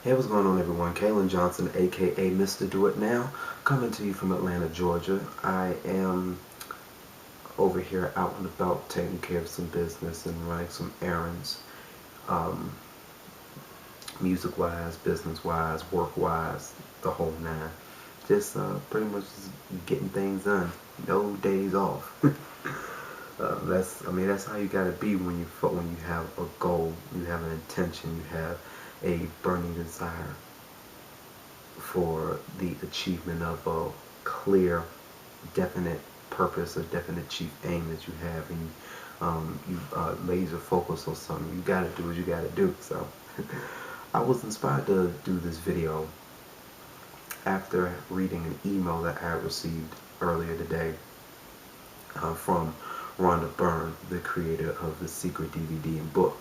Hey, what's going on, everyone? Kalen Johnson, aka Mr. Do It Now, coming to you from Atlanta, Georgia. I am over here out and about taking care of some business and running some errands, um, music-wise, business-wise, work-wise, the whole nine. Just pretty much just getting things done. No days off. That's how you gotta be when you have a goal, you have an intention, you have a burning desire for the achievement of a clear, definite purpose, a definite chief aim that you have, and you laser focus on something. You gotta do what you gotta do. So I was inspired to do this video after reading an email that I received earlier today from Rhonda Byrne, the creator of the Secret DVD and book,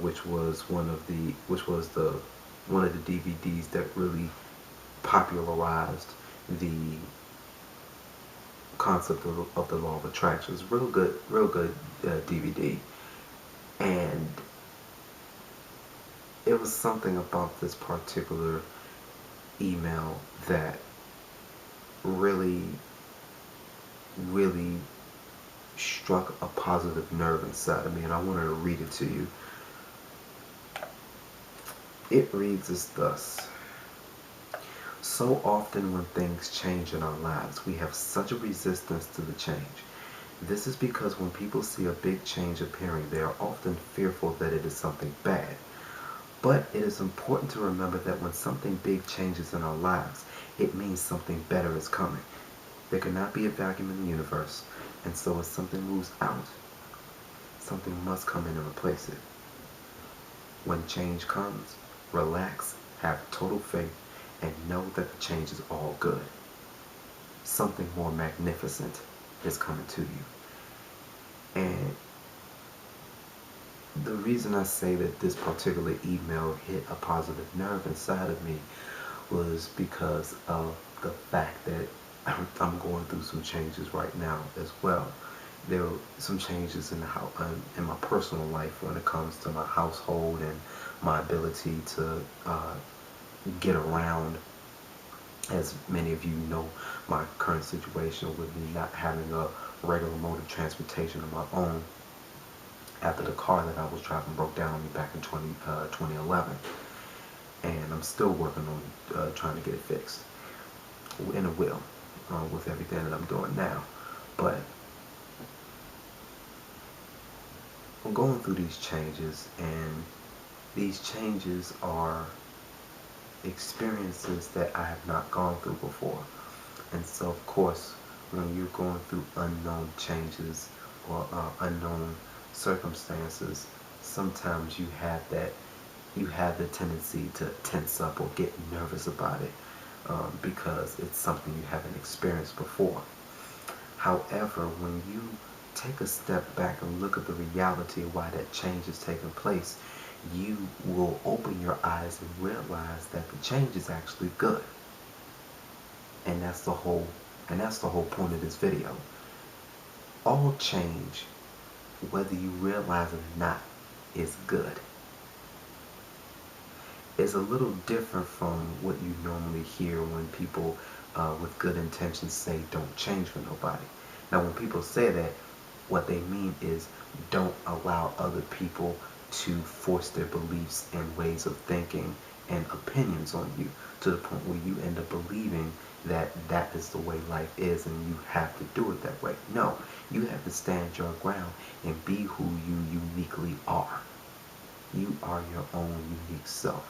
which was one of the DVDs that really popularized the concept of the law of attraction. It's real good DVD, and it was something about this particular email that really, really struck a positive nerve inside of me, and I wanted to read it to you. It reads as thus. So often when things change in our lives, we have such a resistance to the change. This is because when people see a big change appearing, they are often fearful that it is something bad. But it is important to remember that when something big changes in our lives, it means something better is coming. There cannot be a vacuum in the universe, and so as something moves out, something must come in and replace it. When change comes, relax, have total faith, and know that the change is all good. Something more magnificent is coming to you. And the reason I say that this particular email hit a positive nerve inside of me was because of the fact that I'm going through some changes right now as well. There are some changes in my personal life when it comes to my household and my ability to get around. As many of you know, my current situation with me not having a regular mode of transportation of my own after the car that I was driving broke down on me back in 2011. And I'm still working on trying to get it fixed. And it will, with everything that I'm doing now. But I'm going through these changes, and these changes are experiences that I have not gone through before. And so, of course, when you're going through unknown changes or unknown circumstances, sometimes you have the tendency to tense up or get nervous about it because it's something you haven't experienced before. However, when you take a step back and look at the reality of why that change is taking place, you will open your eyes and realize that the change is actually good. And that's the whole point of this video. All change, whether you realize it or not, is good. It's a little different from what you normally hear when people with good intentions say don't change for nobody. Now when people say that, what they mean is don't allow other people to force their beliefs and ways of thinking and opinions on you to the point where you end up believing that that is the way life is and you have to do it that way. No, you have to stand your ground and be who you uniquely are. You are your own unique self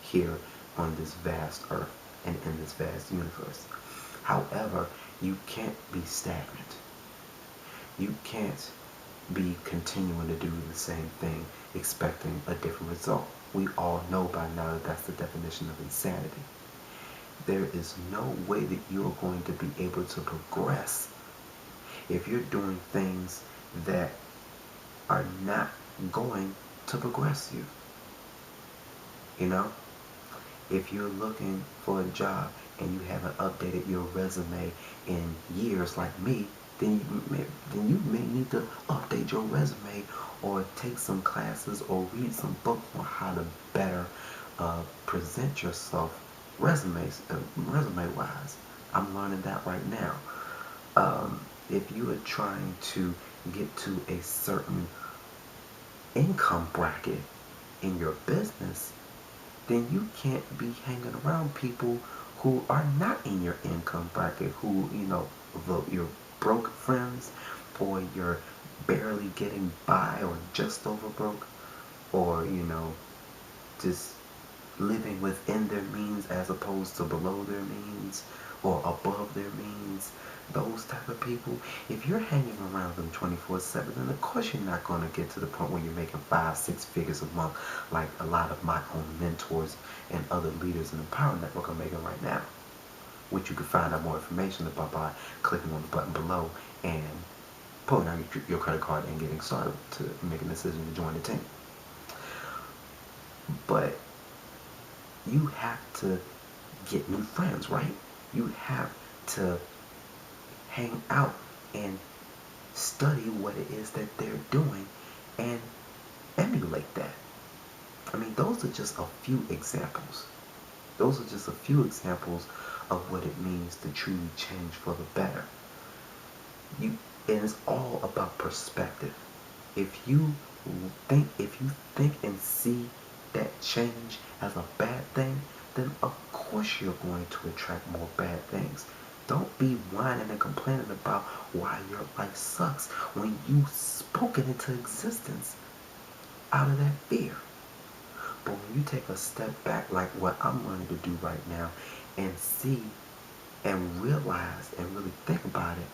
here on this vast earth and in this vast universe. However, you can't be stagnant. You can't be continuing to do the same thing expecting a different result. We all know by now that that's the definition of insanity. There is no way that you're going to be able to progress if you're doing things that are not going to progress you. You know, if you're looking for a job and you haven't updated your resume in years like me, then you may need to update your resume or take some classes or read some books on how to better present yourself resume wise. I'm learning that right now. If you are trying to get to a certain income bracket in your business, then you can't be hanging around people who are not in your income bracket, who, your broke friends, or you're barely getting by, or just over broke, or, just living within their means as opposed to below their means or above their means. Those type of people, if you're hanging around them 24/7, then of course you're not going to get to the point where you're making 5-6 figures a month like a lot of my own mentors and other leaders in the Power Network are making right now, which you can find out more information about by clicking on the button below and pulling out your credit card and getting started to make a decision to join the team. But you have to get new friends, right? You have to hang out and study what it is that they're doing and emulate that. I mean, those are just a few examples. Those are just a few examples of what it means to truly change for the better. And it's all about perspective. If you think and see that change as a bad thing, then of course you're going to attract more bad things. Don't be whining and complaining about why your life sucks when you spoke it into existence out of that fear. But when you take a step back like what I'm learning to do right now and see and realize and really think about it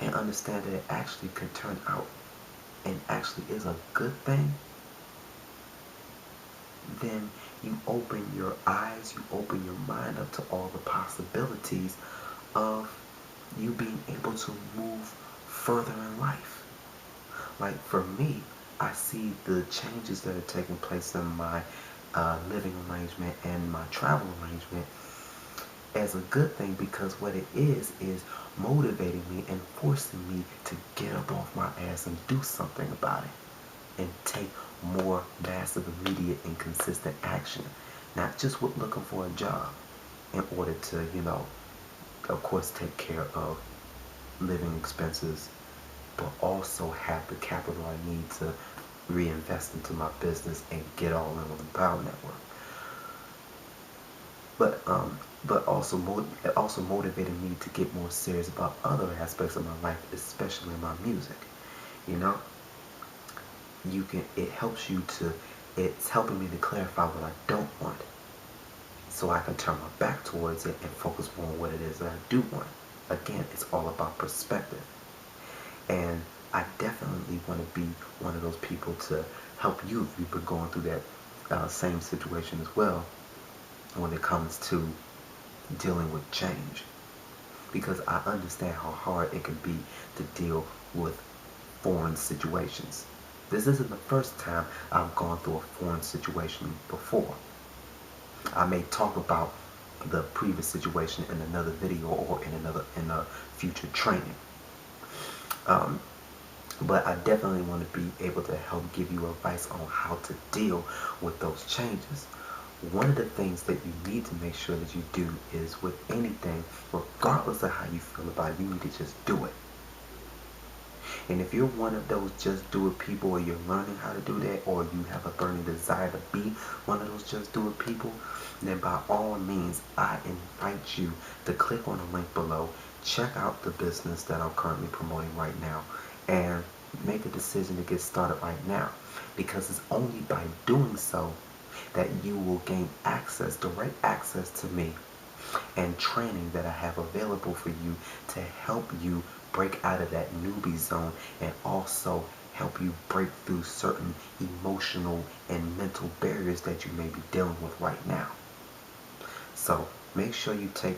and understand that it actually can turn out and actually is a good thing, then you open your eyes, you open your mind up to all the possibilities of you being able to move further in life. Like for me, I see the changes that are taking place in my living arrangement and my travel arrangement as a good thing, because what it is motivating me and forcing me to get up off my ass and do something about it and take more massive, immediate, and consistent action. Not just with looking for a job in order to, of course, take care of living expenses, but also have the capital I need to reinvest into my business and get all in on the Power Network. But also motivated me to get more serious about other aspects of my life, especially my music. It's helping me to clarify what I don't want, so I can turn my back towards it and focus more on what it is that I do want. Again, it's all about perspective. And I definitely want to be one of those people to help you if you've been going through that same situation as well when it comes to dealing with change. Because I understand how hard it can be to deal with foreign situations. This isn't the first time I've gone through a foreign situation before. I may talk about the previous situation in another video or in a future training. But I definitely want to be able to help give you advice on how to deal with those changes. One of the things that you need to make sure that you do is with anything, regardless of how you feel about it, you need to just do it. And if you're one of those just do it people, or you're learning how to do that, or you have a burning desire to be one of those just do it people, then by all means, I invite you to click on the link below, check out the business that I'm currently promoting right now, and make a decision to get started right now. Because it's only by doing so that you will gain access, direct access to me and training that I have available for you to help you break out of that newbie zone and also help you break through certain emotional and mental barriers that you may be dealing with right now. So make sure you take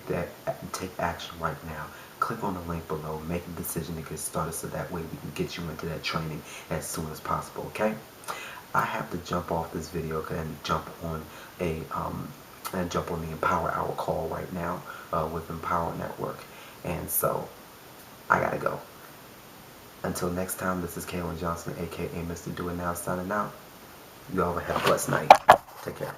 action right now. Click on the link below, make a decision to get started, so that way we can get you into that training as soon as possible, okay? I have to jump off this video and jump on the Empower Hour call right now with Empower Network. And so I gotta go. Until next time, this is Kalen Johnson, aka Mr. Do It Now, signing out. You all have a blessed night. Take care.